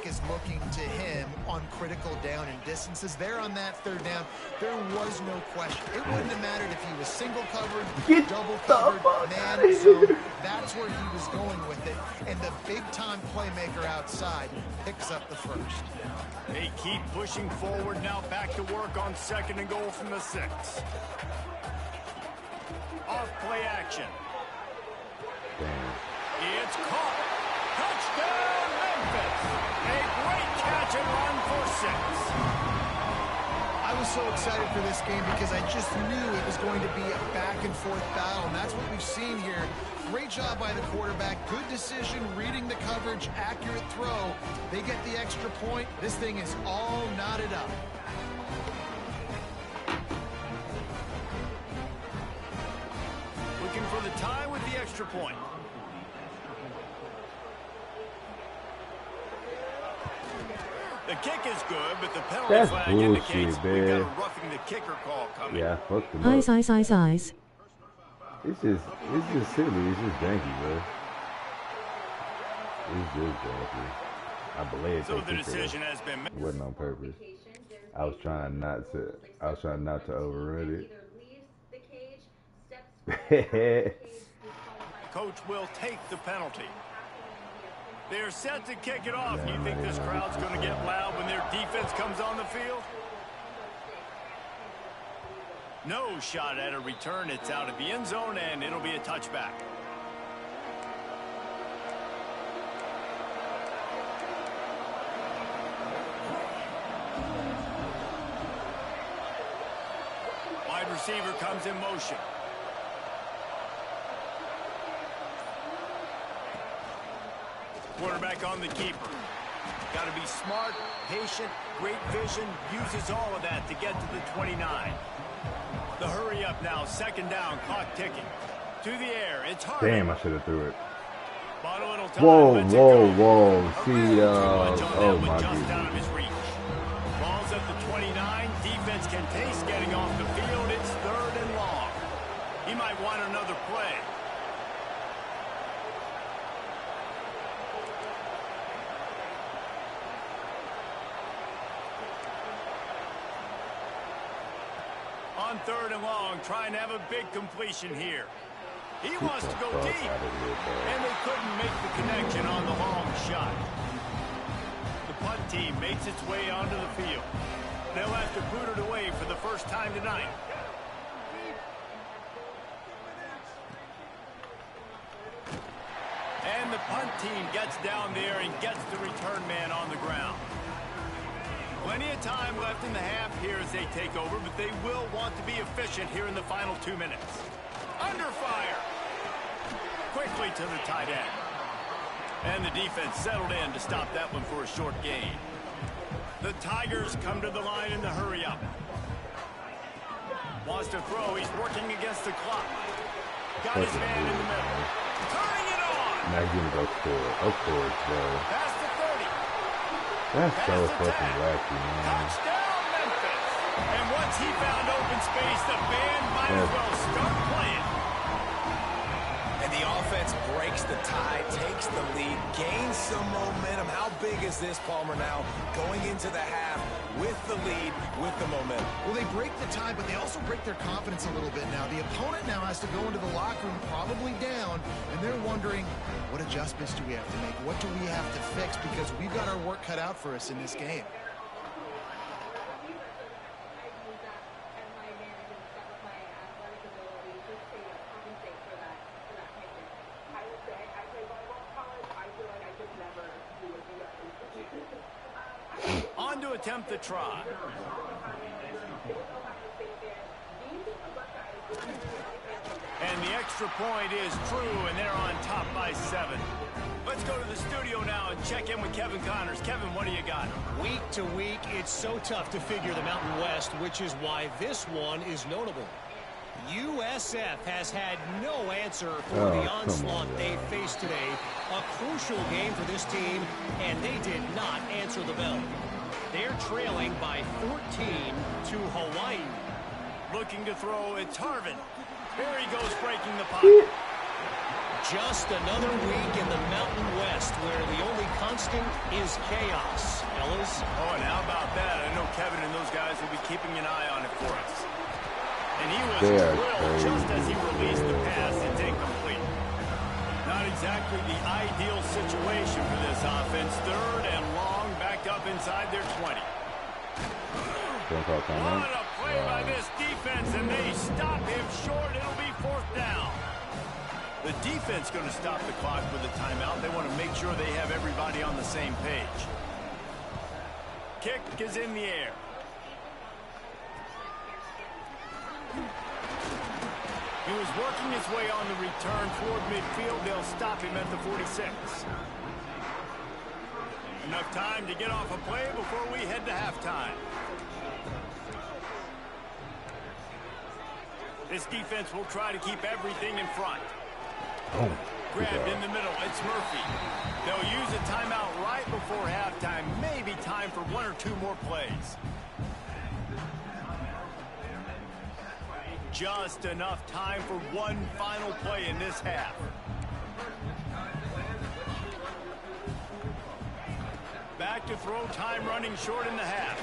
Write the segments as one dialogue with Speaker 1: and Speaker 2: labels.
Speaker 1: quarterback is looking to him on critical down and distances. There on that third down, there was no question. It wouldn't have mattered if he was single covered, double covered, man zone. That's where he was going with it. And the big-time playmaker outside picks up the first.
Speaker 2: They keep pushing forward. Now back to work on 2nd and goal from the 6. Off play action. It's caught. Touchdown, Memphis. A great catch and run for 6.
Speaker 1: I was so excited for this game because I just knew it was going to be a back-and-forth battle, and that's what we've seen here. Great job by the quarterback. Good decision, reading the coverage, accurate throw. They get the extra point. This thing is all knotted up.
Speaker 2: Looking for the tie with the extra point. The kick is good, but the penalty flag indicates we've got a roughing the kicker call coming.
Speaker 3: Yeah, fuck them
Speaker 4: Eyes.
Speaker 3: It's just silly. It's just janky, bro. It's just janky. I believe
Speaker 2: so the decision has been made.
Speaker 3: It wasn't on purpose. I was trying not to overrun it.
Speaker 2: Coach will take the penalty. They're set to kick it off. Do you think this crowd's going to get loud when their defense comes on the field? No shot at a return. It's out of the end zone, and it'll be a touchback. Wide receiver comes in motion. Quarterback on the keeper. Got to be smart, patient, great vision, uses all of that to get to the 29. The hurry up now, 2nd down, clock ticking. To the air, it's hard.
Speaker 3: Damn, I should have threw it.
Speaker 2: Whoa.
Speaker 3: See, oh my
Speaker 2: just out of his reach. Ball's at the 29. Defense can taste getting off the field. It's 3rd and long. He might want another play. On 3rd and long, trying to have a big completion here. He wants to go deep, and they couldn't make the connection on the long shot. The punt team makes its way onto the field. They'll have to boot it away for the first time tonight. And the punt team gets down there and gets the return man on the ground. Plenty of time left in the half here as they take over, but they will want to be efficient here in the final 2 minutes. Under fire. Quickly to the tight end. And the defense settled in to stop that one for a short gain. The Tigers come to the line in the hurry up. Wants to throw. He's working against the clock. Got his man in the middle. Turning it on.
Speaker 3: Now he's going to go score. Of course, bro.
Speaker 2: Past the 30.
Speaker 3: That's so fucking wacky, man.
Speaker 2: Touchdown, Memphis. And once he found open space, the band might as well start playing.
Speaker 5: And the offense breaks the tie, takes the lead, gains some momentum. How big is this, Palmer, now going into the half with the lead, with the momentum?
Speaker 1: Well, they break the tie, but they also break their confidence a little bit now. The opponent now has to go into the locker room probably down, and they're wondering, what adjustments do we have to make? What do we have to fix? Because we've got our work cut out for us in this game.
Speaker 2: On to attempt the try. And the extra point is true, and they're on top by 7. Let's go to the studio now and check in with Kevin Connors. Kevin, what do you got?
Speaker 6: Week to week, it's so tough to figure the Mountain West, which is why this one is notable. USF has had no answer for the onslaught they faced today. A crucial game for this team, and they did not answer the bell. They're trailing by 14 to Hawaii.
Speaker 2: Looking to throw, it's Harvin. Here he goes breaking the pocket.
Speaker 6: Just another week in the Mountain West where the only constant is chaos. Fellas?
Speaker 2: Oh, and how about that? I know Kevin and those guys will be keeping an eye on it for us. And he was thrilled just as he released the pass. It's incomplete. Not exactly the ideal situation for this offense. Third and long, backed up inside their 20. What a play by this defense, and they stop him short. It'll be fourth down. The defense going to stop the clock with a timeout. They want to make sure they have everybody on the same page. Kick is in the air. He was working his way on the return toward midfield. They'll stop him at the 46. Enough time to get off a play before we head to halftime. This defense will try to keep everything in front. Grabbed in the middle. It's Murphy. They'll use a timeout right before halftime. Maybe time for one or two more plays. Just enough time for one final play in this half. Back to throw, time running short in the half.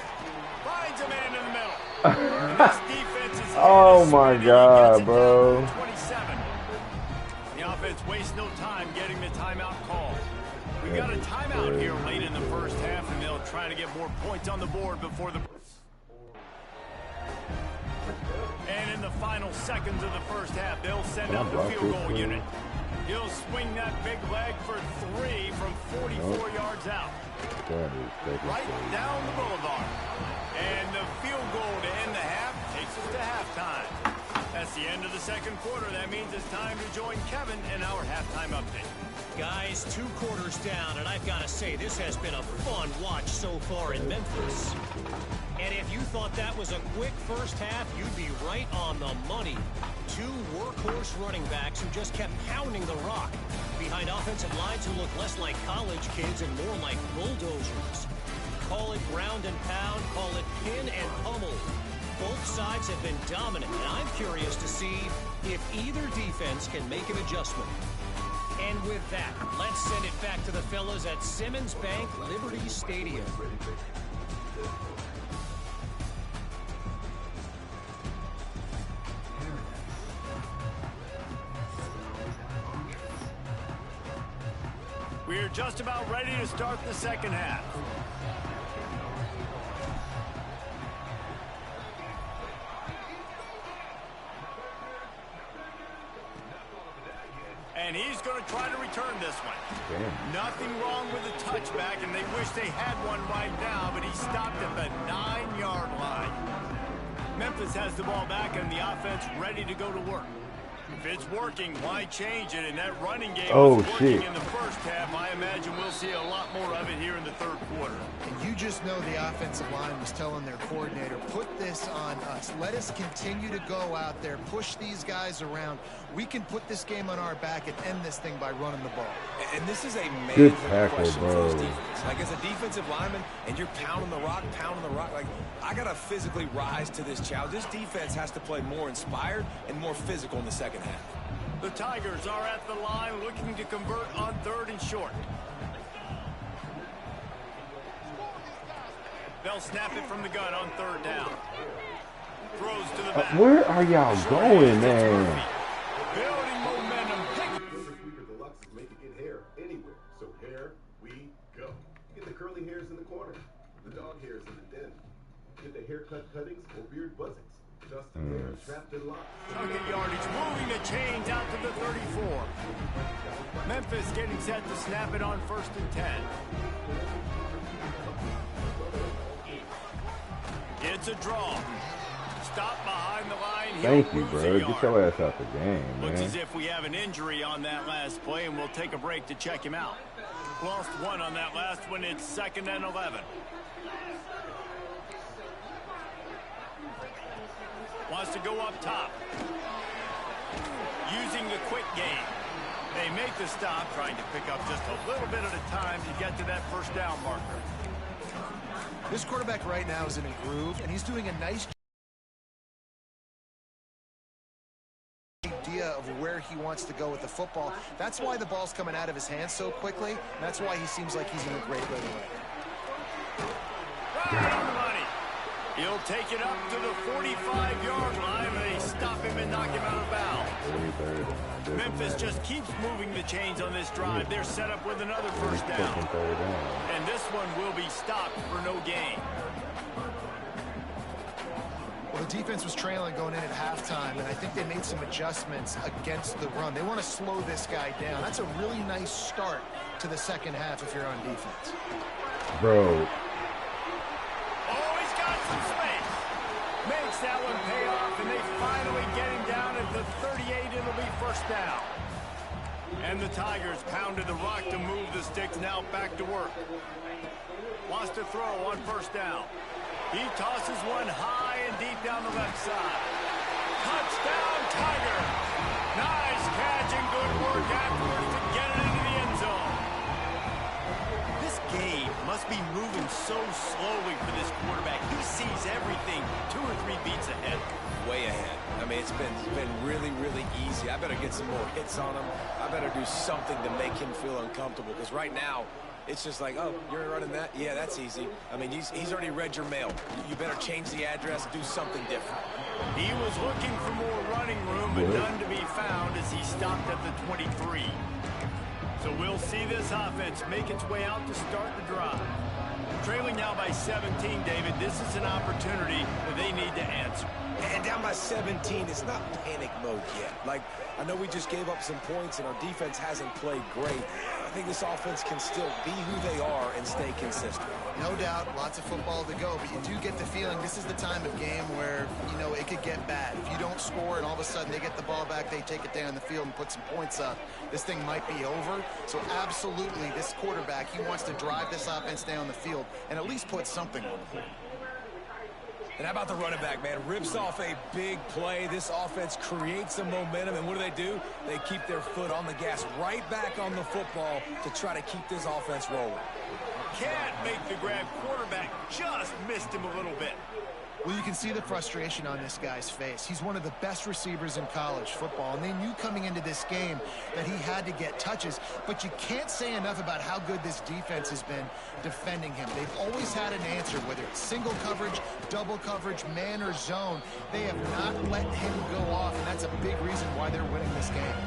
Speaker 2: Finds a man in the middle. This defense is
Speaker 3: oh my God, bro.
Speaker 2: 27. The offense wastes no time getting the timeout called. We've got a timeout here late in the first half, and they'll try to get more points on the board before the... And in the final seconds of the first half, they'll send out the field goal unit. He'll swing that big leg for 3 from 44 yards out. Right down the boulevard. And the field goal to end the half takes us to halftime. That's the end of the second quarter. That means it's time to join Kevin in our halftime update.
Speaker 6: Guys, 2 quarters down, and I've got to say, this has been a fun watch so far in Memphis. And if you thought that was a quick first half, you'd be right on the money. 2 workhorse running backs who just kept pounding the rock behind offensive lines who look less like college kids and more like bulldozers. Call it ground and pound, call it pin and pummel. Both sides have been dominant, and I'm curious to see if either defense can make an adjustment. And with that, let's send it back to the fellas at Simmons Bank Liberty Stadium.
Speaker 2: We're just about ready to start the second half. And he's going to try to return this one. Damn. Nothing wrong with the touchback, and they wish they had one right now, but he stopped at the 9-yard line. Memphis has the ball back, and the offense ready to go to work. If it's working, why change it? And that running game was working in the first half. I imagine we'll see a lot more of it here in the third quarter.
Speaker 1: And you just know the offensive line was telling their coordinator, put this on us. Let us continue to go out there, push these guys around. We can put this game on our back and end this thing by running the ball.
Speaker 5: And this is a major question for this defense. Like, as a defensive lineman, and you're pounding the rock, like, I got to physically rise to this challenge. This defense has to play more inspired and more physical in the second half.
Speaker 2: The Tigers are at the line looking to convert on 3rd and short. They'll snap it from the gun on 3rd down. Throws to the back.
Speaker 3: Where are y'all going, man?
Speaker 2: Building momentum.
Speaker 4: Sweeper Deluxe is making it hair anywhere. So here we go. Get the curly hairs in the corner, the dog hairs in the den. Get the haircut cuttings or beard buzzings. Just hair trapped in locks.
Speaker 2: Target yardage, moving the chains out to the 34. Memphis getting set to snap it on 1st and 10. It's a draw. Stop behind the line.
Speaker 3: Thank you, bro. Get your ass out the game, man.
Speaker 2: Looks as if we have an injury on that last play, and we'll take a break to check him out. Lost 1 on that last one. It's 2nd and 11. Wants to go up top. Using the quick game. They make the stop, trying to pick up just a little bit at a time to get to that 1st down marker.
Speaker 1: This quarterback right now is in a groove, and he's doing a nice job idea of where he wants to go with the football. That's why the ball's coming out of his hands so quickly. And that's why he seems like he's in a great rhythm.
Speaker 2: Right on the money. He'll take it up to the 45-yard line. They stop him and knock him out of bounds. Memphis just keeps moving the chains on this drive. They're set up with another first down. And this one will be stopped for no gain.
Speaker 1: Well, the defense was trailing going in at halftime, and I think they made some adjustments against the run. They want to slow this guy down. That's a really nice start to the second half if you're on defense.
Speaker 3: Bro.
Speaker 2: Oh, he's got some space. Makes that one pay off, and they finally get him down at the 38. It'll be first down. And the Tigers pounded the rock to move the sticks. Now back to work. Wants to throw on first down. He tosses one high and deep down the left side. Touchdown, Tiger. Nice catch and good work afterwards to get it into the end zone. This game must be moving so slowly for this quarterback. He sees everything 2 or 3 beats ahead.
Speaker 5: Way ahead. I mean, it's been really, really easy. I better get some more hits on him. I better do something to make him feel uncomfortable, because right now, it's just like, oh, you're running that? Yeah, that's easy. I mean, he's already read your mail. You better change the address, do something different.
Speaker 2: He was looking for more running room, but none to be found as he stopped at the 23. So we'll see this offense make its way out to start the drive. Trailing now by 17, David, this is an opportunity that they need to answer.
Speaker 5: And down by 17, it's not panic mode yet. Like, I know we just gave up some points and our defense hasn't played great. I think this offense can still be who they are and stay consistent.
Speaker 1: No doubt, lots of football to go, but you do get the feeling this is the time of game where, you know, it could get bad. If you don't score and all of a sudden they get the ball back, they take it down the field and put some points up, this thing might be over. So absolutely, this quarterback, he wants to drive this offense down the field and at least put something on the board.
Speaker 5: And how about the running back, man? Rips off a big play. This offense creates some momentum, and what do? They keep their foot on the gas, right back on the football to try to keep this offense rolling.
Speaker 2: Can't make the grab. Quarterback just missed him a little bit.
Speaker 1: Well, you can see the frustration on this guy's face. He's one of the best receivers in college football, and they knew coming into this game that he had to get touches, but you can't say enough about how good this defense has been defending him. They've always had an answer, whether it's single coverage, double coverage, man or zone. They have not let him go off, and that's a big reason why they're winning this game.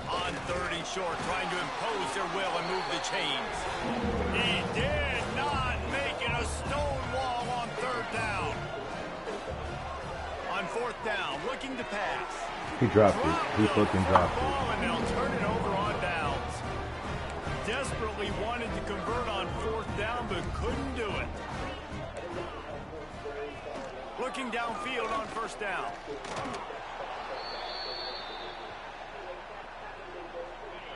Speaker 2: On 3rd and short, trying to impose their will and move the chains. He did not make it a stone wall on 3rd down. On 4th down, looking to pass.
Speaker 3: He dropped it. He fucking dropped it.
Speaker 2: And they'll turn it over on downs. Desperately wanted to convert on 4th down, but couldn't do it. Looking downfield on 1st down.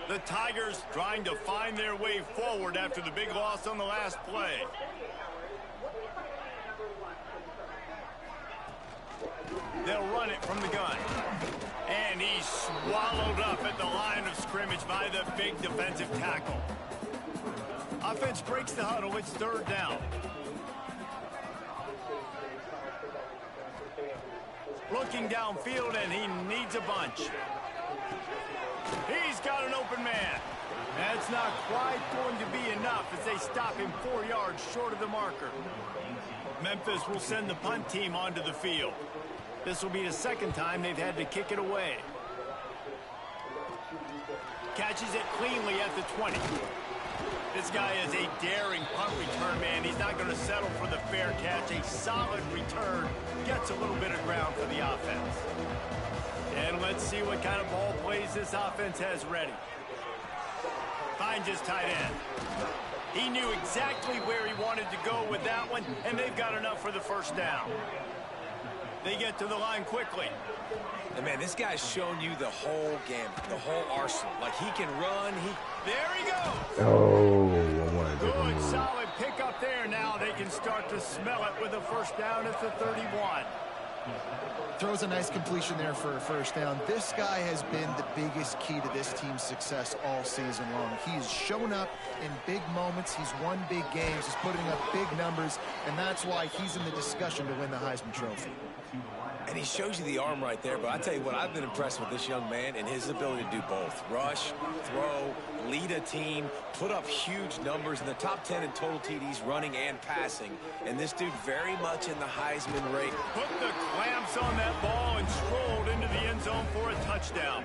Speaker 2: The Tigers trying to find their way forward after the big loss on the last play. They'll run it from the gun. And he's swallowed up at the line of scrimmage by the big defensive tackle. Offense breaks the huddle. It's 3rd down. Looking downfield, and he needs a bunch. He's got an open man. That's not quite going to be enough as they stop him 4 yards short of the marker. Memphis will send the punt team onto the field. This will be the 2nd time they've had to kick it away. Catches it cleanly at the 20. This guy is a daring punt return man. He's not going to settle for the fair catch. A solid return. Gets a little bit of ground for the offense. And let's see what kind of ball plays this offense has ready. Finds his tight end. He knew exactly where he wanted to go with that one, and they've got enough for the 1st down. They get to the line quickly.
Speaker 5: And man, this guy's shown you the whole game, the whole arsenal. Like, he can run.
Speaker 2: There he goes.
Speaker 3: Oh, I wanted to
Speaker 2: Good, solid pick up there. Now they can start to smell it with a 1st down at the 31.
Speaker 1: Throws a nice completion there for a 1st down. This guy has been the biggest key to this team's success all season long. He's shown up in big moments. He's won big games. He's putting up big numbers, and that's why he's in the discussion to win the Heisman Trophy.
Speaker 5: And he shows you the arm right there, but I tell you what, I've been impressed with this young man and his ability to do both. Rush, throw, lead a team, put up huge numbers in the top 10 in total TDs running and passing. And this dude very much in the Heisman race.
Speaker 2: Put the clamps on that ball and strolled into the end zone for a touchdown.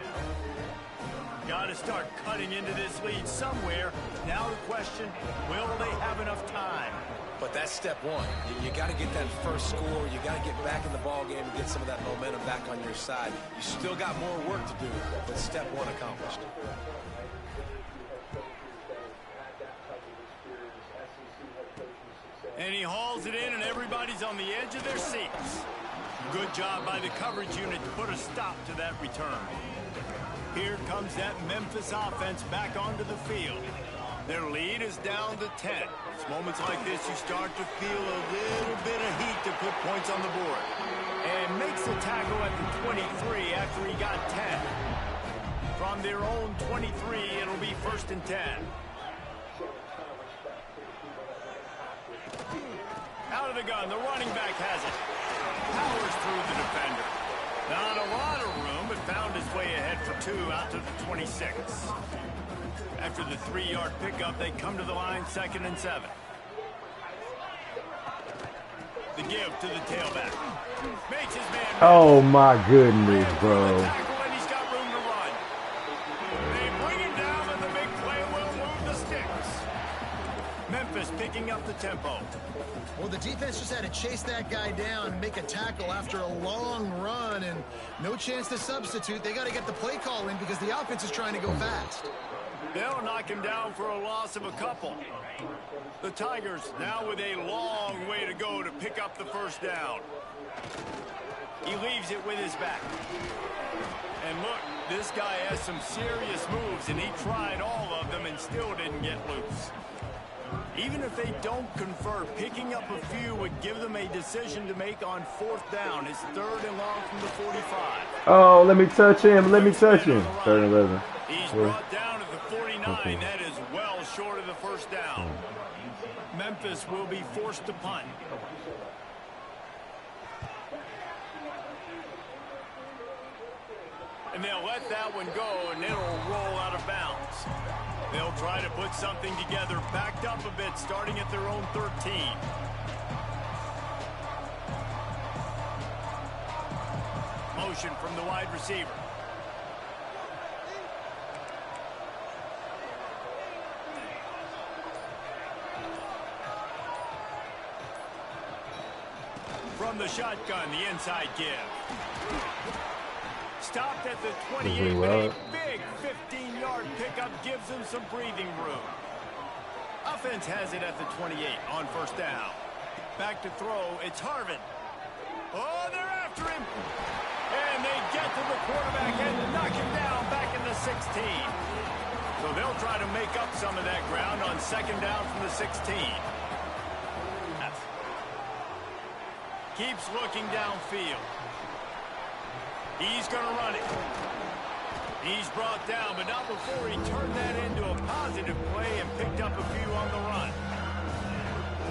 Speaker 2: Got to start cutting into this lead somewhere. Now the question, will they have enough time?
Speaker 5: But that's step one. You got to get that first score. You got to get back in the ball game and get some of that momentum back on your side. You still got more work to do, but step one accomplished.
Speaker 2: And he hauls it in, and everybody's on the edge of their seats. Good job by the coverage unit to put a stop to that return. Here comes that Memphis offense back onto the field. Their lead is down to 10. It's moments like this you start to feel a little bit of heat to put points on the board. And makes the tackle at the 23 after he got 10. From their own 23, it'll be 1st and 10. Out of the gun, the running back has it. Powers through the defender. Not a lot of room, but found his way ahead for 2 out to the 26. After the 3-yard pickup, they come to the line 2nd and 7. The give to the tailback. Makes his man.
Speaker 3: Oh my goodness, bro.
Speaker 2: And he's got room to run. They bring him down, and the big play will move the sticks. Memphis picking up the tempo.
Speaker 1: Well, the defense just had to chase that guy down and make a tackle after a long run, and no chance to substitute. They got to get the play call in because the offense is trying to go fast.
Speaker 2: They'll knock him down for a loss of a couple. The Tigers now with a long way to go to pick up the 1st down. He leaves it with his back. And look, this guy has some serious moves, and he tried all of them and still didn't get loose. Even if they don't convert, picking up a few would give them a decision to make on 4th down. It's 3rd and long from the 45.
Speaker 3: Oh, let me touch him. Let me touch him. 3rd and 11.
Speaker 2: He's brought down at the 49. That is well short of the 1st down. Memphis will be forced to punt. And they'll let that one go, and it'll roll out of bounds. They'll try to put something together, backed up a bit, starting at their own 13. Motion from the wide receiver. From the shotgun, the inside give. Stopped at the 28, but a big 15-yard pickup gives them some breathing room. Offense has it at the 28 on 1st down. Back to throw, it's Harvin. Oh, they're after him. And they get to the quarterback and knock him down back in the 16. So they'll try to make up some of that ground on 2nd down from the 16. Keeps looking downfield. He's going to run it. He's brought down, but not before he turned that into a positive play and picked up a few on the run.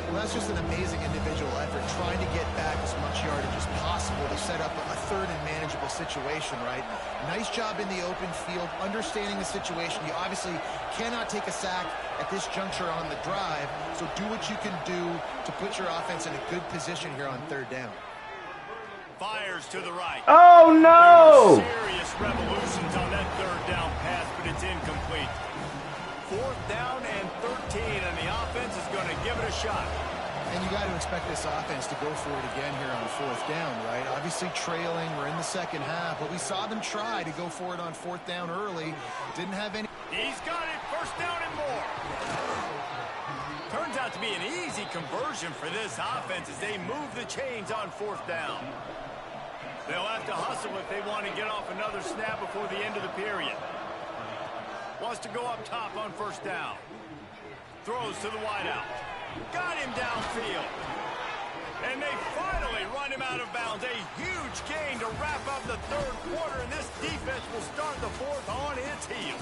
Speaker 1: Well, that's just an amazing individual effort, trying to get back as much yardage as possible to set up a 3rd and manageable situation, right? Nice job in the open field, understanding the situation. You obviously cannot take a sack at this juncture on the drive, so do what you can do to put your offense in a good position here on 3rd down.
Speaker 2: Fires to the right.
Speaker 3: Oh, no!
Speaker 2: Serious revolutions on that 3rd down pass, but it's incomplete. 4th down and 13, and the offense is going to give it a shot.
Speaker 1: And you got to expect this offense to go for it again here on 4th down, right? Obviously trailing, we're in the 2nd half, but we saw them try to go for it on 4th down early. Didn't have any.
Speaker 2: He's got it, 1st down and more. Turns out to be an easy conversion for this offense as they move the chains on 4th down. They'll have to hustle if they want to get off another snap before the end of the period. Wants to go up top on 1st down. Throws to the wideout. Got him downfield. And they finally run him out of bounds. A huge gain to wrap up the 3rd quarter, and this defense will start the 4th on its heels.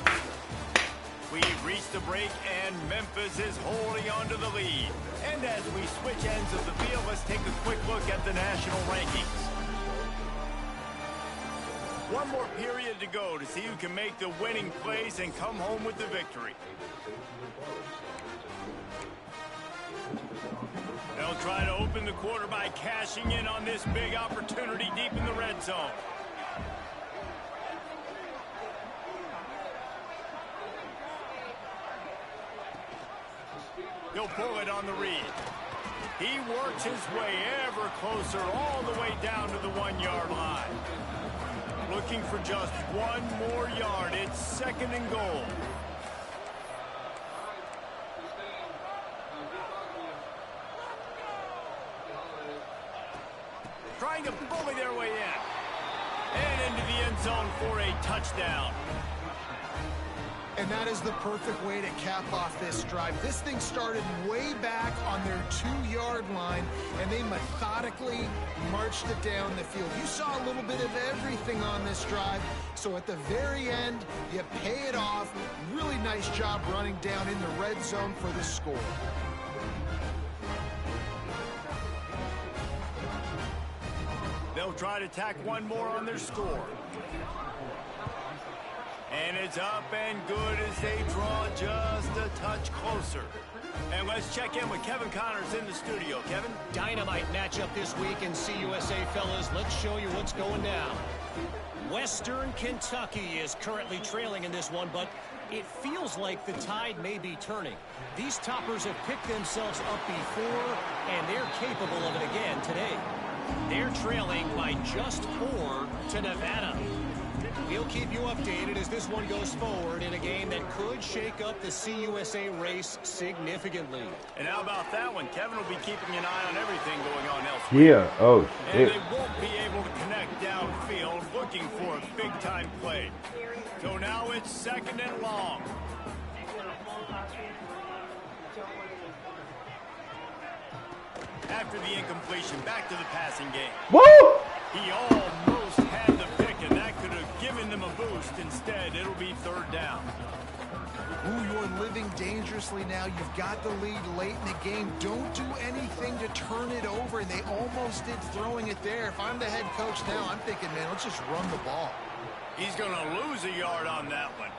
Speaker 2: We've reached the break, and Memphis is holding on to the lead. And as we switch ends of the field, let's take a quick look at the national rankings. One more period to go to see who can make the winning plays and come home with the victory. They'll try to open the quarter by cashing in on this big opportunity deep in the red zone. He'll pull it on the read. He works his way ever closer all the way down to the 1-yard line. Looking for just one more yard. It's 2nd and goal. Trying to bully their way in. And into the end zone for a touchdown.
Speaker 1: And that is the perfect way to cap off this drive. This thing started way back on their 2-yard line, and they methodically marched it down the field. You saw a little bit of everything on this drive, so at the very end, you pay it off. Really nice job running down in the red zone for the score.
Speaker 2: They'll try to tack one more on their score. And it's up and good as they draw just a touch closer. And let's check in with Kevin Connors in the studio. Kevin?
Speaker 6: Dynamite matchup this week in CUSA, fellas. Let's show you what's going down. Western Kentucky is currently trailing in this one, but it feels like the tide may be turning. These toppers have picked themselves up before, and they're capable of it again today. They're trailing by just 4 to Nevada. We'll keep you updated as this one goes forward in a game that could shake up the CUSA race significantly.
Speaker 2: And how about that one? Kevin will be keeping an eye on everything going on elsewhere.
Speaker 3: Yeah, oh, shit.
Speaker 2: And they won't be able to connect downfield looking for a big-time play. So now it's 2nd and long. After the incompletion, back to the passing game.
Speaker 3: Woo!
Speaker 2: He almost had the pick, and that could have given them a boost. Instead, it'll be 3rd down.
Speaker 1: Ooh, you're living dangerously now. You've got the lead late in the game. Don't do anything to turn it over, and they almost did throwing it there. If I'm the head coach now, I'm thinking, man, let's just run the ball.
Speaker 2: He's going to lose a yard on that one.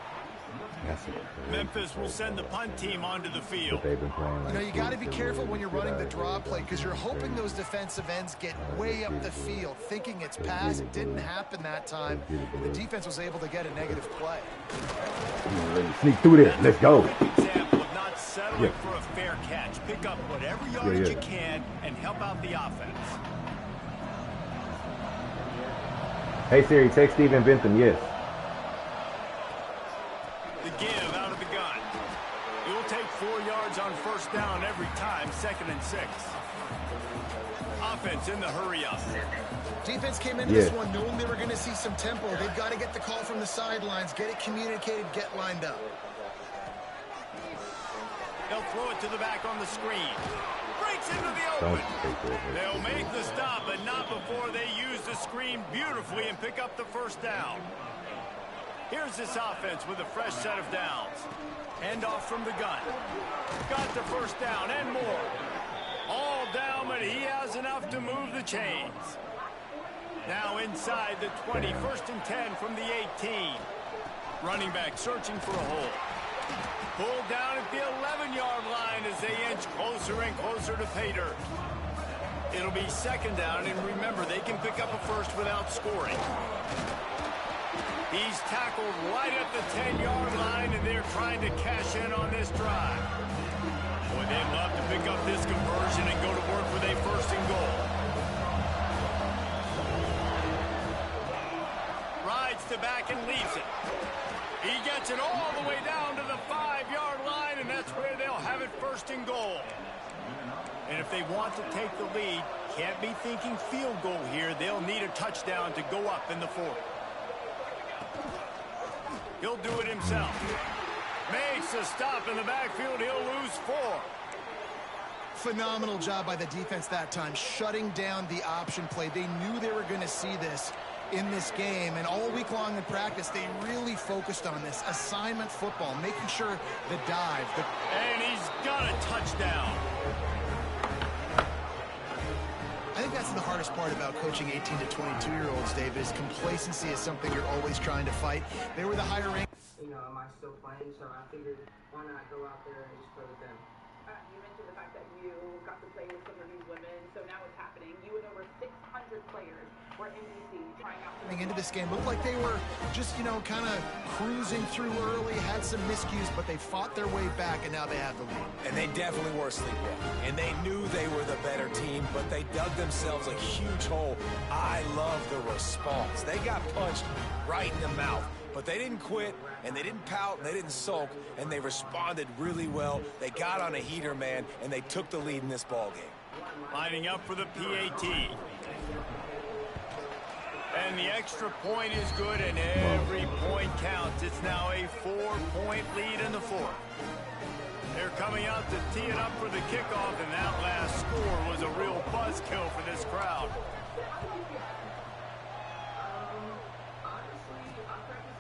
Speaker 2: Memphis will send the punt team onto the field.
Speaker 3: They've been playing like
Speaker 1: You got to be careful when you're running the draw play because you're hoping those defensive ends get way up the field, thinking it's pass. It didn't happen that time. The defense was able to get a negative play.
Speaker 3: Sneak through there. Let's go.
Speaker 2: Example of not settling for a fair catch. Pick up whatever yardage you can and help out the offense.
Speaker 3: Hey Siri, text Steven Bentham, yes.
Speaker 2: The give out of the gun. It will take 4 yards on 1st down every time, 2nd and 6. Offense in the hurry up.
Speaker 1: Defense came into this one knowing they were going to see some tempo. They've got to get the call from the sidelines, get it communicated, get lined up.
Speaker 2: They'll throw it to the back on the screen. Breaks into the open. They'll make the stop, but not before they use the screen beautifully and pick up the 1st down. Here's this offense with a fresh set of downs. Hand off from the gun. Got the 1st down and more. All down, but he has enough to move the chains. Now inside the 20, 1st and 10 from the 18. Running back searching for a hole. Pulled down at the 11-yard line as they inch closer and closer to pay dirt. It'll be 2nd down, and remember, they can pick up a 1st without scoring. He's tackled right at the 10-yard line, and they're trying to cash in on this drive. Boy, they'd love to pick up this conversion and go to work with a 1st and goal. Rides to back and leaves it. He gets it all the way down to the 5-yard line, and that's where they'll have it 1st and goal. And if they want to take the lead, can't be thinking field goal here. They'll need a touchdown to go up in the 4th. He'll do it himself. Makes a stop in the backfield. He'll lose 4.
Speaker 1: Phenomenal job by the defense that time, shutting down the option play. They knew they were going to see this in this game, and all week long in practice, they really focused on this assignment football, making sure the dive.
Speaker 2: And he's got a touchdown.
Speaker 1: I think that's the hardest part about coaching 18 to 22-year-olds, David, is complacency is something you're always trying to fight. They were the higher rank.
Speaker 7: You know, am I still playing? So I figured, why not go out there and just play with them?
Speaker 8: You mentioned the fact that you got to play with some of these women, so now it's happening. You and over 600 players were in D.C. trying out.
Speaker 1: Coming into this game, looked like they were just, you know, kind of cruising through early, had some miscues, but they fought their way back, and now they have the lead.
Speaker 5: And they definitely were sleepwalking. And they knew they were the better team, but they dug themselves a huge hole. I love the response. They got punched right in the mouth. But they didn't quit, and they didn't pout, and they didn't sulk, and they responded really well. They got on a heater, man, and they took the lead in this ball game.
Speaker 2: Lining up for the PAT. And the extra point is good, and every point counts. It's now a 4-point lead in the fourth. They're coming out to tee it up for the kickoff, and that last score was a real buzzkill for this crowd.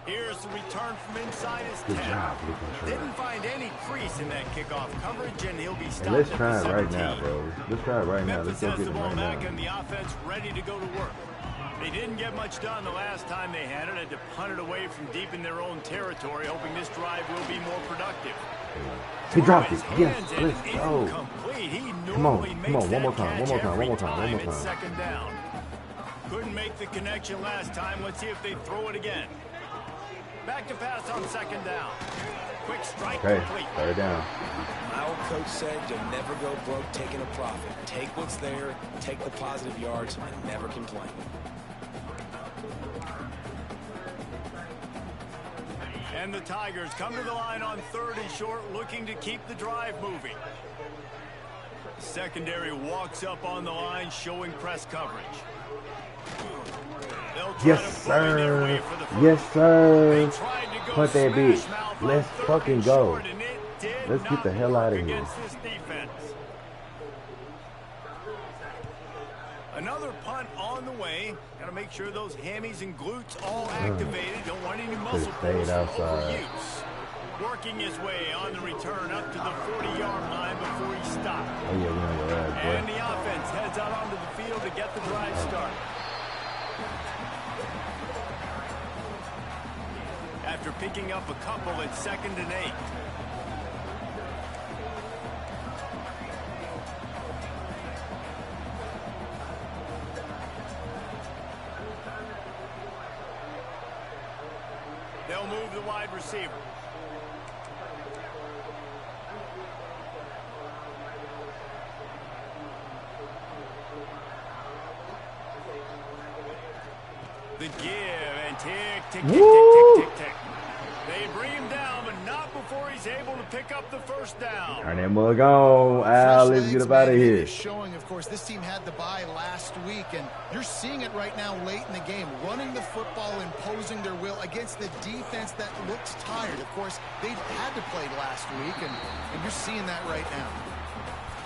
Speaker 2: Here's the return from inside his 10. Didn't find any crease in that kickoff coverage, and he'll be stopped.
Speaker 3: Let's
Speaker 2: at
Speaker 3: try
Speaker 2: the
Speaker 3: it right
Speaker 2: 17.
Speaker 3: now, bro. Let's try it right now. Let's
Speaker 2: Memphis
Speaker 3: go
Speaker 2: has
Speaker 3: get
Speaker 2: the
Speaker 3: it
Speaker 2: ball
Speaker 3: right
Speaker 2: back
Speaker 3: now.
Speaker 2: and the offense ready to go to work. They didn't get much done the last time they had it. Had to punt it away from deep in their own territory, hoping this drive will be more productive.
Speaker 3: He dropped it. Yes,
Speaker 2: And
Speaker 3: let's go.
Speaker 2: incomplete. He
Speaker 3: Come on,
Speaker 2: normally
Speaker 3: come
Speaker 2: makes
Speaker 3: on. One more
Speaker 2: that
Speaker 3: time, one
Speaker 2: catch
Speaker 3: more time,
Speaker 2: every
Speaker 3: one more time, one more
Speaker 2: It's
Speaker 3: time.
Speaker 2: second down. Couldn't make the connection last time. Let's see if they throw it again. Back to pass on second down. Quick strike
Speaker 3: Okay,
Speaker 2: complete.
Speaker 3: third down.
Speaker 5: My old coach said you'll never go broke taking a profit. Take what's there, take the positive yards, and never complain.
Speaker 2: And the Tigers come to the line on 3rd and short, looking to keep the drive moving. Secondary walks up on the line, showing press coverage. They'll try
Speaker 3: Yes,
Speaker 2: to bully their way
Speaker 3: sir.
Speaker 2: for the first.
Speaker 3: Yes, sir.
Speaker 2: They tried to go
Speaker 3: Punt that bitch.
Speaker 2: smash mouth on
Speaker 3: Let's
Speaker 2: 3rd
Speaker 3: fucking
Speaker 2: and
Speaker 3: go.
Speaker 2: short, and it did
Speaker 3: Let's get
Speaker 2: not
Speaker 3: the hell out of
Speaker 2: work
Speaker 3: here.
Speaker 2: against this defense. Another punt on the way. Got to make sure those hammies and glutes all activated. Don't want any muscle
Speaker 3: stayed
Speaker 2: pulls or
Speaker 3: outside.
Speaker 2: overuse. Working his way on the return up to the 40-yard line before he stopped.
Speaker 3: Oh, yeah, we on your ass,
Speaker 2: And
Speaker 3: boy.
Speaker 2: the offense heads out onto the field to get the drive started. After picking up a couple at 2nd and 8. They'll move the wide receiver. The give and tick, tick, tick, tick, tick, tick, tick. They bring him down, but not before he's able to pick up the first down.
Speaker 3: Turn that mug on. Al,
Speaker 1: Fresh
Speaker 3: let's get
Speaker 1: legs,
Speaker 3: up out of
Speaker 1: man, it
Speaker 3: here.
Speaker 1: is showing, of course, this team had the bye last week, and you're seeing it right now late in the game. Running the football, imposing their will against the defense that looks tired. Of course, they had to play last week, and you're seeing that right now.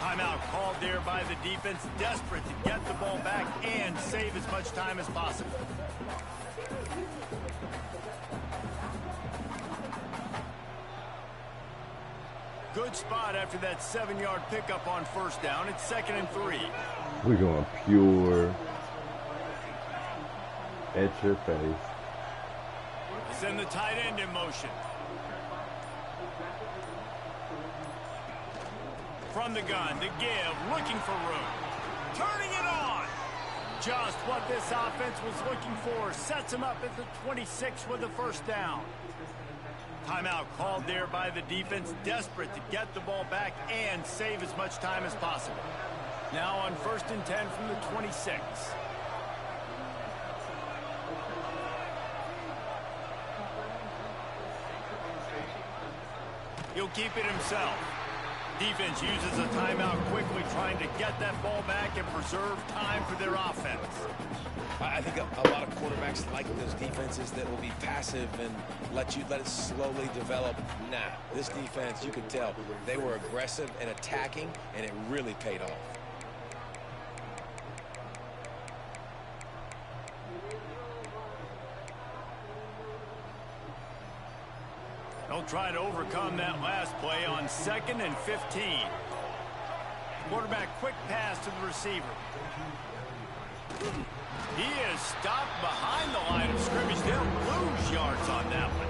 Speaker 2: Timeout called there by the defense, desperate to get the ball back and save as much time as possible. Good spot after that 7-yard pickup on first down. It's 2nd and 3.
Speaker 3: We're going pure at your face.
Speaker 2: Send the tight end in motion. From the gun, to give, looking for room. Turning it on. Just what this offense was looking for. Sets him up at the 26 with the first down. Timeout called there by the defense, desperate to get the ball back and save as much time as possible. Now on 1st and 10 from the 26. He'll keep it himself. Defense uses a timeout quickly, trying to get that ball back and preserve time for their offense.
Speaker 5: I think a lot of quarterbacks like those defenses that will be passive and let it slowly develop. Nah, this defense, you could tell, they were aggressive and attacking, and it really paid off.
Speaker 2: They'll try to overcome that last play on 2nd and 15. Quarterback quick pass to the receiver. He is stopped behind the line of scrimmage. They'll lose yards on that one.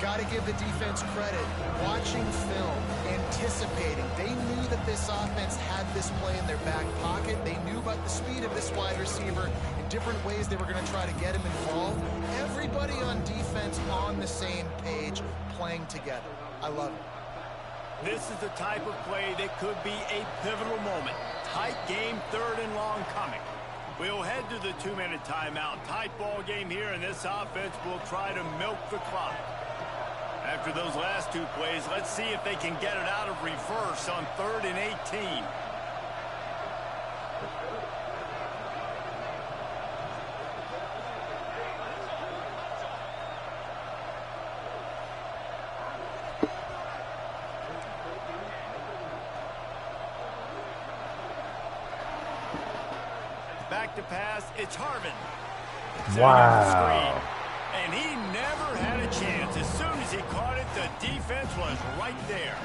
Speaker 1: Got to give the defense credit. Watching film, anticipating. They knew that this offense had this play in their back pocket. They knew about the speed of this wide receiver in different ways they were going to try to get him involved. Everybody on defense on the same page, playing together. I love it.
Speaker 2: This is the type of play that could be a pivotal moment. Tight game, 3rd and long coming. We'll head to the 2-minute timeout. Tight ball game here, and this offense will try to milk the clock. After those last 2 plays, let's see if they can get it out of reverse on 3rd and 18. Back to pass, it's Harvin.
Speaker 3: Wow.
Speaker 2: And he never had a chance. As soon as he caught it, the defense was right there.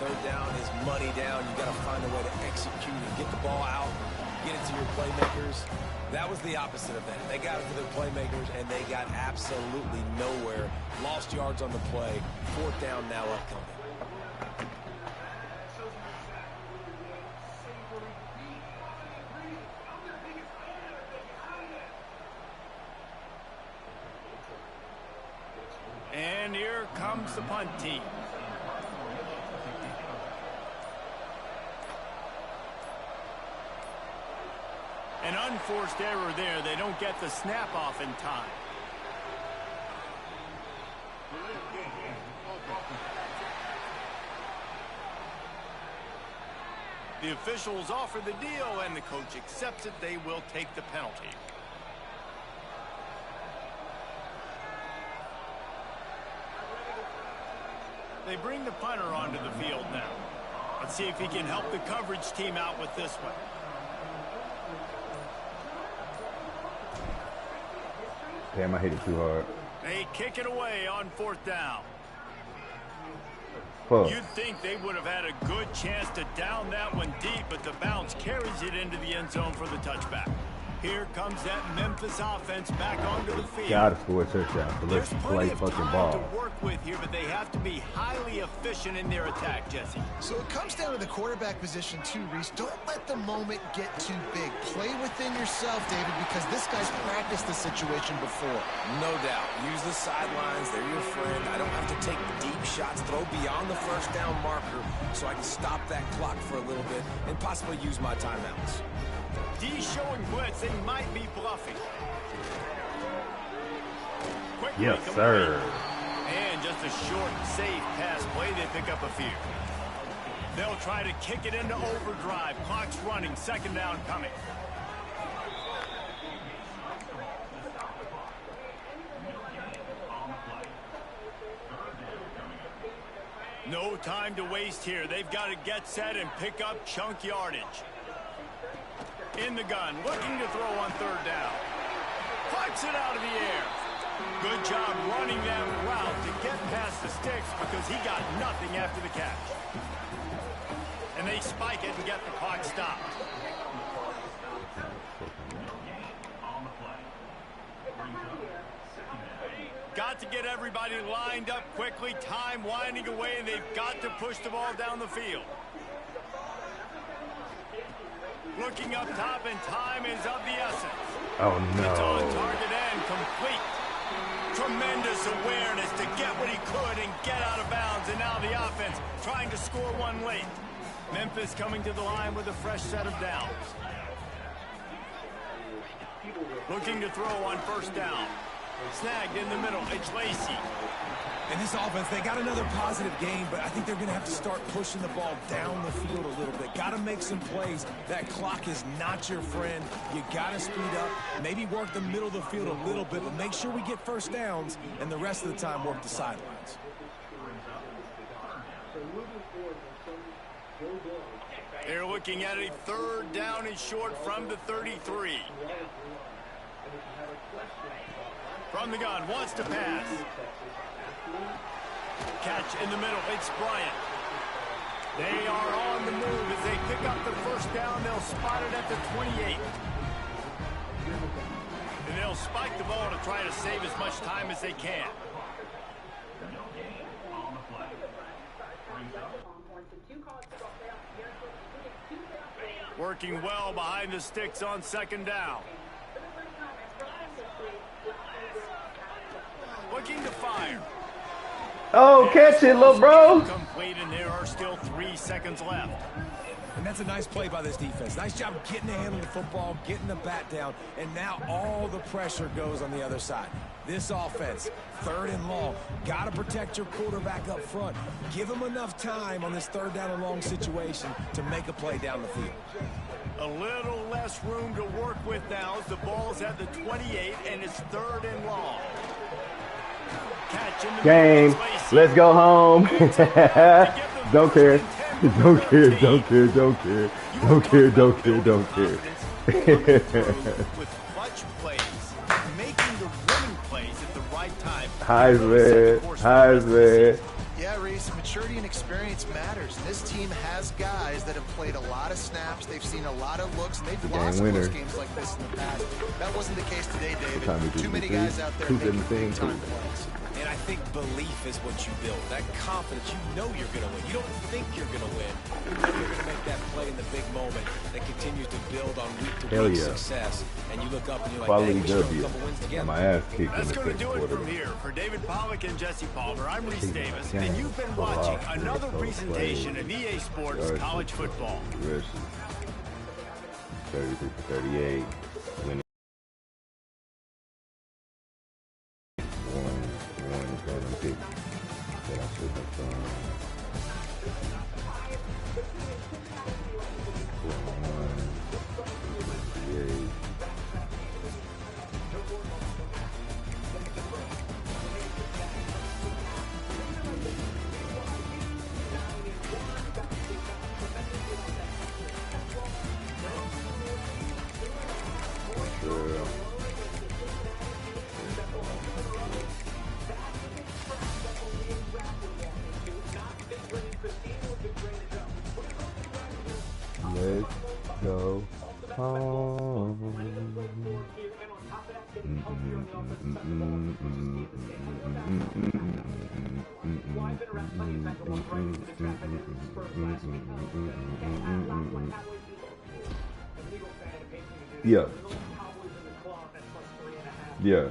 Speaker 5: 3rd down is money down. You got to find a way to execute and get the ball out, get it to your playmakers. That was the opposite of that. They got it to their playmakers, and they got absolutely nowhere. Lost yards on the play. 4th down now upcoming.
Speaker 2: And here comes the punt team. An unforced error there. They don't get the snap off in time. The officials offer the deal, and the coach accepts it. They will take the penalty. They bring the punter onto the field now. Let's see if he can help the coverage team out with this one.
Speaker 3: Damn, I hit it too hard.
Speaker 2: They kick it away on 4th down.
Speaker 3: Fuck.
Speaker 2: You'd think they would have had a good chance to down that one deep, but the bounce carries it into the end zone for the touchback. Here comes that Memphis offense back onto the field.
Speaker 3: Gotta score a touchdown. So let's play fucking ball.
Speaker 2: To work with here, but they have to be highly efficient in their attack, Jesse.
Speaker 1: So it comes down to the quarterback position too, Reese. Don't let the moment get too big. Play within yourself, David, because this guy's practiced the situation before.
Speaker 5: No doubt. Use the sidelines. They're your friend. I don't have to take deep shots. Throw beyond the 1st down marker so I can stop that clock for a little bit and possibly use my timeouts.
Speaker 2: D showing blitz, they might be bluffing. Quickly
Speaker 3: Yes, sir.
Speaker 2: And just a short, safe pass play, they pick up a few. They'll try to kick it into overdrive. Clock's running, 2nd down coming. No time to waste here. They've got to get set and pick up chunk yardage. In the gun, looking to throw on 3rd down. Plucks it out of the air. Good job running that route to get past the sticks because he got nothing after the catch. And they spike it and get the clock stopped. Got to get everybody lined up quickly. Time winding away, and they've got to push the ball down the field. Looking up top, and time is of the essence.
Speaker 3: Oh, no.
Speaker 2: It's on target and complete. Tremendous awareness to get what he could and get out of bounds. And now the offense trying to score one late. Memphis coming to the line with a fresh set of downs. Looking to throw on 1st down. Snagged in the middle. It's Lacey.
Speaker 5: And this offense, they got another positive game, but I think they're going to have to start pushing the ball down the field a little bit. Got to make some plays. That clock is not your friend. You got to speed up, maybe work the middle of the field a little bit, but make sure we get 1st downs, and the rest of the time work the sidelines.
Speaker 2: They're looking at a 3rd down and short from the 33. From the gun, wants to pass. Catch in the middle, it's Bryant. They are on the move as they pick up the first down. They'll spot it at the 28. And they'll spike the ball to try to save as much time as they can. Working well behind the sticks on second down. Looking to fire.
Speaker 3: Oh, catch it, little bro.
Speaker 2: Complete, and there are still 3 seconds left.
Speaker 5: And that's a nice play by this defense. Nice job getting a hand on the football, getting the bat down, and now all the pressure goes on the other side. This offense, 3rd and long, got to protect your quarterback up front. Give him enough time on this 3rd down and long situation to make a play down the field.
Speaker 2: A little less room to work with now as the ball's at the 28, and it's 3rd and long. Catch in the
Speaker 3: Game. Let's go home. Don't care. Don't care. Don't care. Don't care. Don't care. Don't care. Don't care.
Speaker 2: With clutch plays, making the winning plays at the right time.
Speaker 3: Heisman.
Speaker 1: Yeah, Reese, maturity and experience matters. And this team has guys that have played a lot of snaps. They've seen a lot of looks, and they've lost close games like this in the past. That wasn't the case today, David. Too many guys out there making big-time plays.
Speaker 5: And I think belief is what you build. That confidence, you know you're going to win. You don't think you're going to win. You know you're going to make that play in the big moment that continues to build on week-to-week success. And you look up and you're like,
Speaker 3: quality
Speaker 5: hey, we a couple wins
Speaker 3: W.
Speaker 5: together.
Speaker 3: My ass kicked
Speaker 2: That's
Speaker 3: in the
Speaker 2: going to do it
Speaker 3: quarter.
Speaker 2: from here. For David Pollack and Jesse Palmer, I'm Reese Davis, and you've been watching another presentation of EA Sports College Football.
Speaker 3: 33-38. Winning. Pick that I should have done. 4-1. Let's go home. Yeah. Yeah.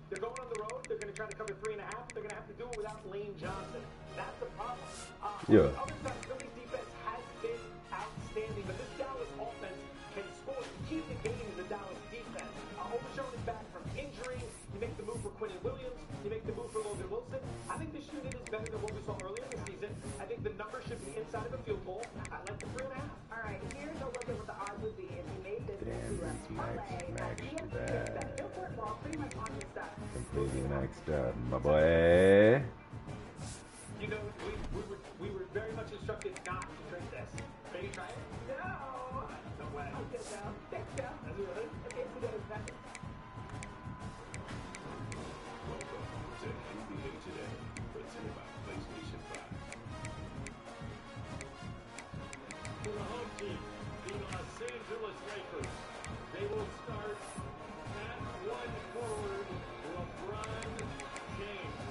Speaker 9: They're going on the road. They're going to try to cover 3.5. They're going to have to do it without Lane Johnson. That's the problem.
Speaker 3: Yeah.
Speaker 9: The other side, Philly's defense has been outstanding, but this Dallas offense can score. The key to the game is the Dallas defense. Overshown is back from injury. You make the move for Quinnen Williams. You make the move for Logan Wilson. I think this unit is better than what we saw earlier in the season. I think the number should be inside of a field goal. I like the 3.5.
Speaker 8: All right, here's a look at what the odds would be if you made this
Speaker 3: Completely maxed out, my boy.
Speaker 9: You know, we were very much instructed not to drink this. Maybe try it? No! No way. Okay, now. Thanks, Jeff. That's really? Okay, today's message.
Speaker 4: Welcome to NBA Today, presented by PlayStation 5.
Speaker 9: To the home team, the Los Angeles Lakers. They will start at one forward, LeBron James.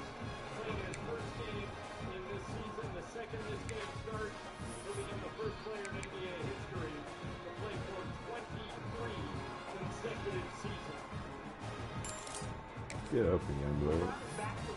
Speaker 9: Playing his first game in this season. The second this game starts, he'll become the first player in NBA history to play for 23 consecutive seasons.
Speaker 3: Get up, young blood.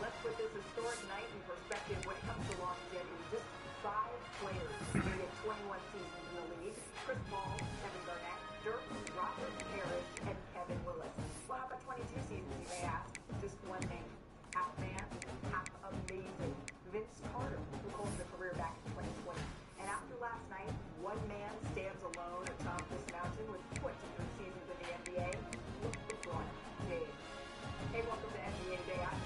Speaker 8: Let's put this historic night in perspective when it comes to longevity. Just 5 players rated 21 seasons in the league. Chris Paul, Kevin Garnett, Dirk, Robert Parrish, and Kevin Willis. Well, how about 22 seasons, you may ask? Just one name. Half man, half amazing. Vince Carter, who closed the career back in 2020. And after last night, one man stands alone atop this mountain with 23 seasons in the NBA. Look, LeBron James. Hey, welcome to NBA Day. I'm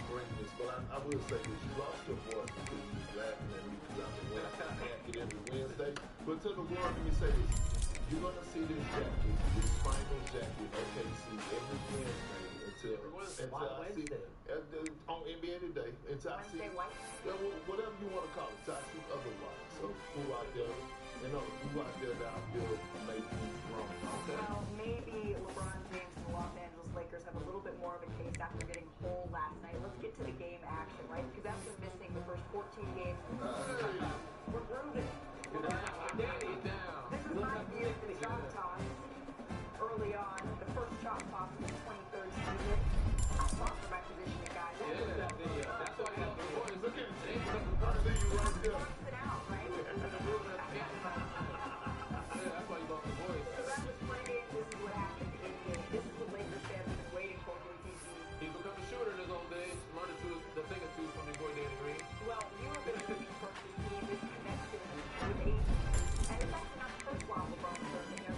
Speaker 4: bring this, but I will say this. You lost your voice because you was laughing at me because I've been wearing my jacket every Wednesday. But to the world, let me say this. You're going to see this jacket, this final jacket, OKC, every Wednesday until I see on NBA Today. Until I see whatever you want to call it. Until I see otherwise. So who out there, who out there that I feel may be wrong. Okay.
Speaker 8: Well, maybe LeBron James and the Los Angeles Lakers have a little bit more of a case after getting whole last night. Let's get to the game action, right? Because after missing the first 14 games, we're grooving. This is my view of the shot toss early on. The first shot toss in the 23rd season. I fought for my position, guys.
Speaker 4: That's why you have the boys. Look at James. I see you right there.
Speaker 8: It out, right?
Speaker 4: That's why you love the boys.
Speaker 8: So that was playing. This is what happened in game. This is what Lakers fans have been waiting for with DC.
Speaker 10: He's become a shooter in his own days. Learned the thing or two from your boy Danny Green.
Speaker 8: Well, you have been a big part of this team, this connection with AD. And it's actually not the first while LeBron's serving him.
Speaker 10: I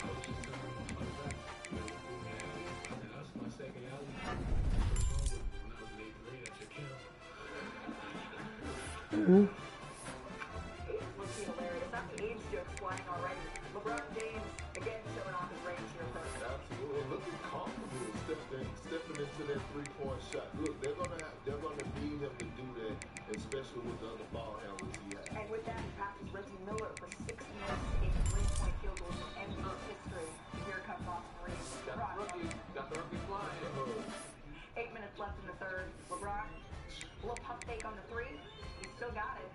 Speaker 10: was just telling him about that. And that's my second album. When I was in 8th grade at your camp.
Speaker 8: It's looking hilarious. Not the age jokes flying already. LeBron James, again, showing off his range here first.
Speaker 4: Absolutely. Looking comfortable stepping into that three-point shot. Look, they're gonna need him to do that, especially with the other ball handlers he has.
Speaker 8: And with that, he passes Reggie Miller for 6 minutes in three-point field goals in NBA history. Here comes Austin Reeves.
Speaker 10: Got the rookie flying.
Speaker 8: 8 minutes left in the third. LeBron, a little pump fake on the three. He still got it.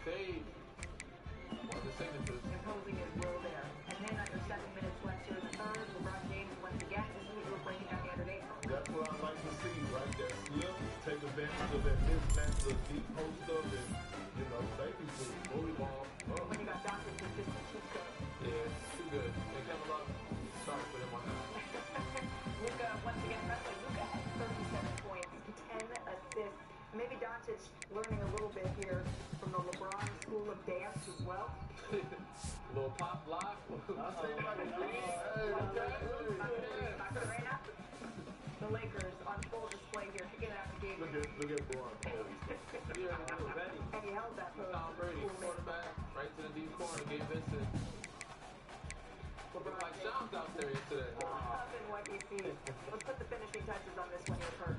Speaker 10: Fade. Well, the signatures.
Speaker 8: Imposing his will there. And then under 7 minutes left here in the third, LeBron James once again. This is what we were breaking down the other day.
Speaker 4: That's what I like to see, right? That slip, take advantage of that mismatch, the deep post up, and, thank you for the bully ball.
Speaker 8: When you got Doncic with just a cheat code.
Speaker 10: Yeah, too good. And Kevin Love, sorry for him on that.
Speaker 8: Luka, once again, by the way, Luka had 37 points, 10 assists. Maybe Doncic learning a little bit here from the LeBron school of dance as well.
Speaker 10: Little pop lock.
Speaker 8: The Lakers on full display here, kicking it out the game.
Speaker 4: Look at Braun pose.
Speaker 8: And he held that pose.
Speaker 10: Tom Brady, quarterback, right to the deep corner, Gabe Vincent.
Speaker 8: LeBron
Speaker 10: Like Shams out there yesterday.
Speaker 8: Loving what you see. Let's put the finishing touches on this one here, Kurt.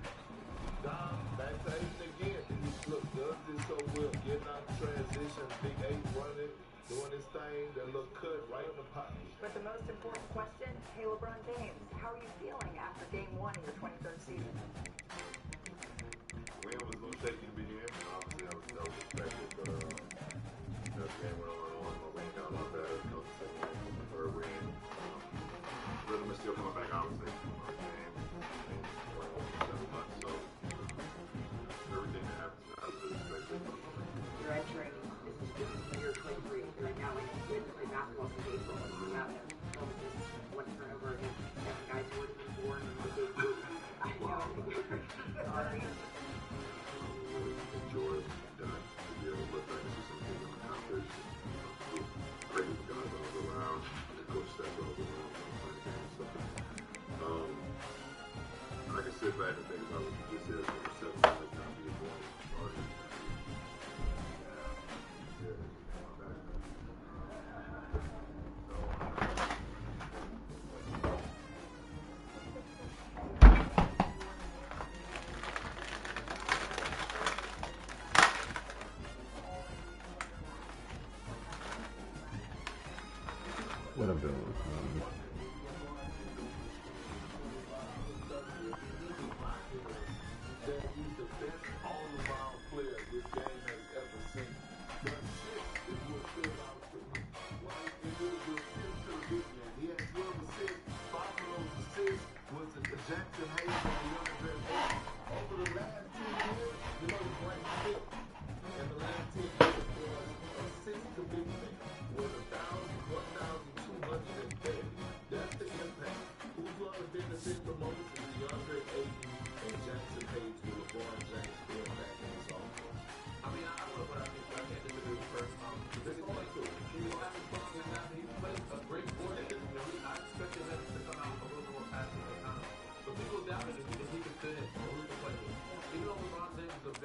Speaker 4: Dom, back to Aiden again. Look, does this so well. Getting out the transition, Big 8 running, doing his thing, that little cut right in the pocket.
Speaker 8: But the most important question, hey LeBron James, how are you feeling after game 1 of your 23rd season?
Speaker 4: Win was a little shaky to begin. Obviously, that was expected, but that game went on. My win got a lot better. The second one from the third win. Rhythm is still coming back, obviously. So everything that happens now is expected.
Speaker 7: You're entering, this is year 23, right now, like, you had to play basketball since April, and you have just one turnover against 7 guys who would have been born in the big league. I know. Sorry.
Speaker 4: Enjoy what you've done. To be able to look back and see some things accomplished. Great with the guys all around. The coach staff all around. I can sit back and think about what you just said. It's the 7 times time to get born.
Speaker 3: What I'm doing.
Speaker 4: He's the best all-around player this game has ever seen. The assist is what stood out to me. It was the assist to the big man. He had 12 assists. 5 of those assists was to Jackson Hayes and the young man. Over the last 2 years, the great fit. And the last 10 years was assist to big man. Was 1,230.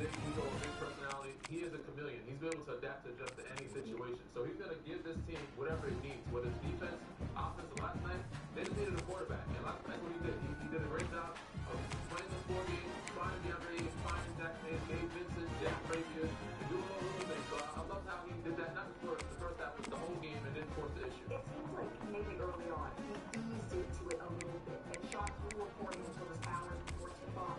Speaker 10: big ego, a big personality. He is a chameleon. He's been able to adapt to adjust to any situation. So he's going to give this team whatever it needs, whether it's defense, offense. Last night, they just needed a quarterback. And that's what he did. He did a great job of playing the 4 games, finding DeAndre, finding Zach Mays, Gabe Vincent, Jack Frazier, and doing all those things. So I love how he did that, not just for the first half, but the whole game, and then forced the issue.
Speaker 8: It seems like maybe early on, he eased into it a little bit. And Sean, we were reporting until this hours before tip-off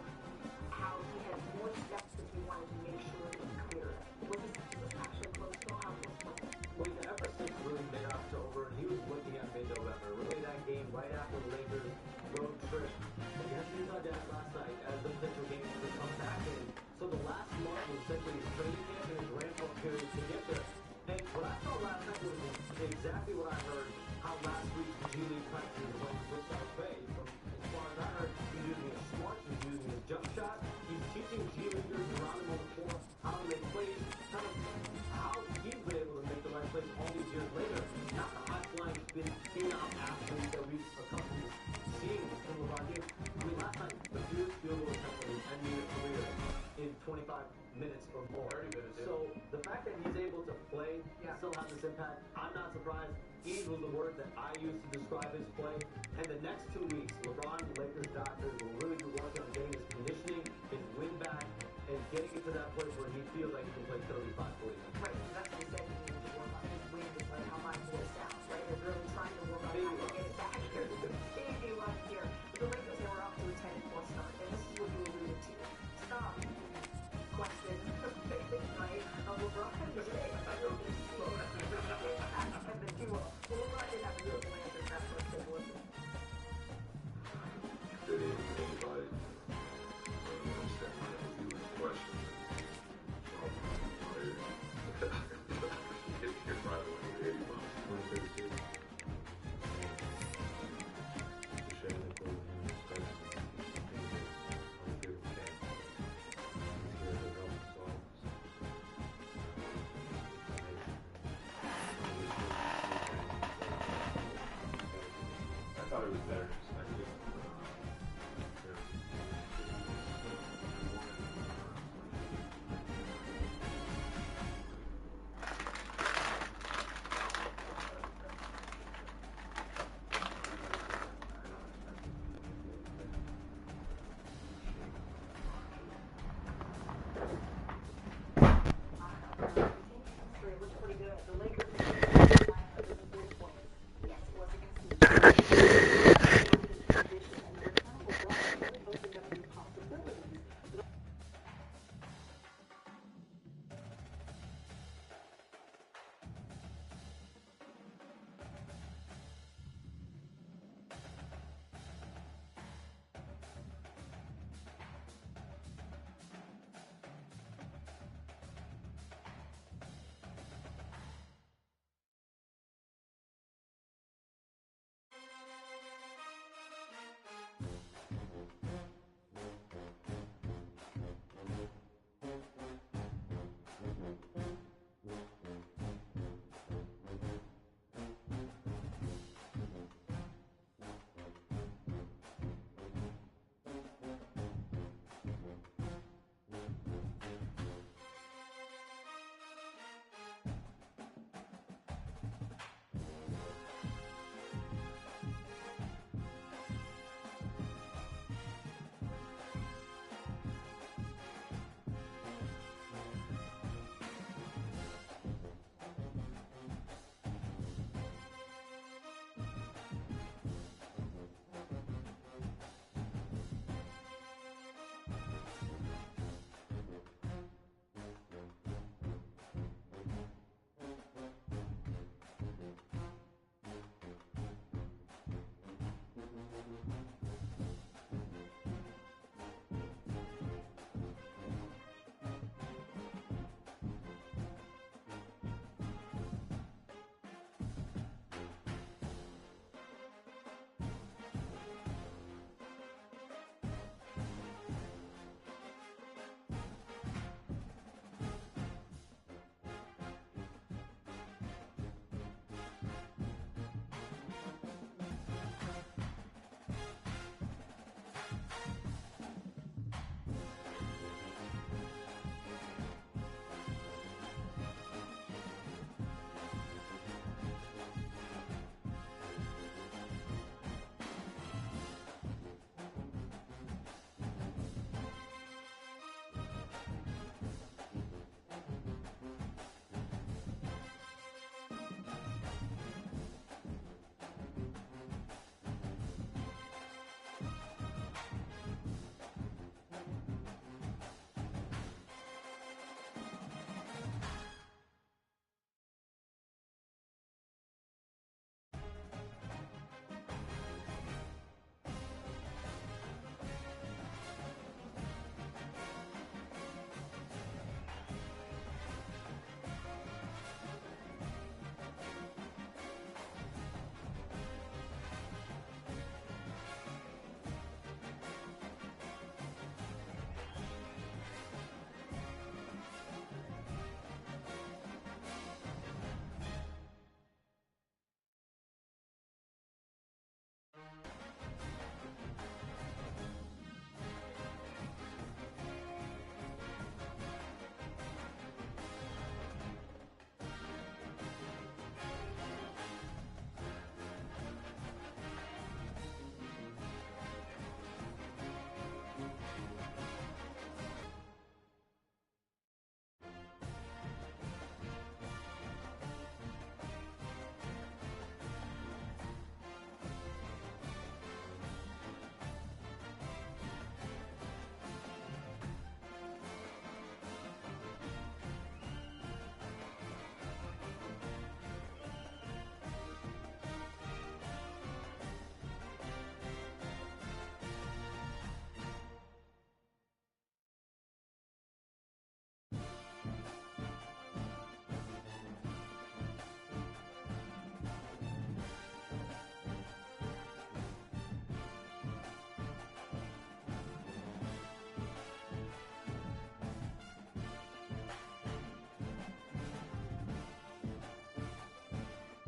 Speaker 8: how he had more steps that he wanted to make sure he cleared. Was this actually close to how close was it?
Speaker 11: Well, ever since really mid-October, he was looking at mid-November. Really that game right after the Lakers road trip against Utah Jazz last night as the potential game to come back in. So the last month was essentially his training camp and his ramp-up period to get there. And what I saw last night was exactly what I heard how last week's G League practices went with South Bay. From as far as I heard, he's using his smarts, he's using his jump shot, he's teaching G Leaguers around him on the floor how to make plays, kind of how he's been able to make the right plays all these years later. Not the high-flying, phenom athlete that we've accustomed to seeing from LeBron James. I mean, last night, the fewest field goal attempt in his NBA career in 25 minutes or more.
Speaker 10: 30 minutes, yeah.
Speaker 11: So the fact that he's able to play and still have this impact, I'm not surprised. Ease was the word that I used to describe his play. And the next 2 weeks, LeBron and Lakers doctors will really be working on getting his conditioning, his win back, and getting it to that place where he feels like he can play 35, 40 minutes.
Speaker 8: Right.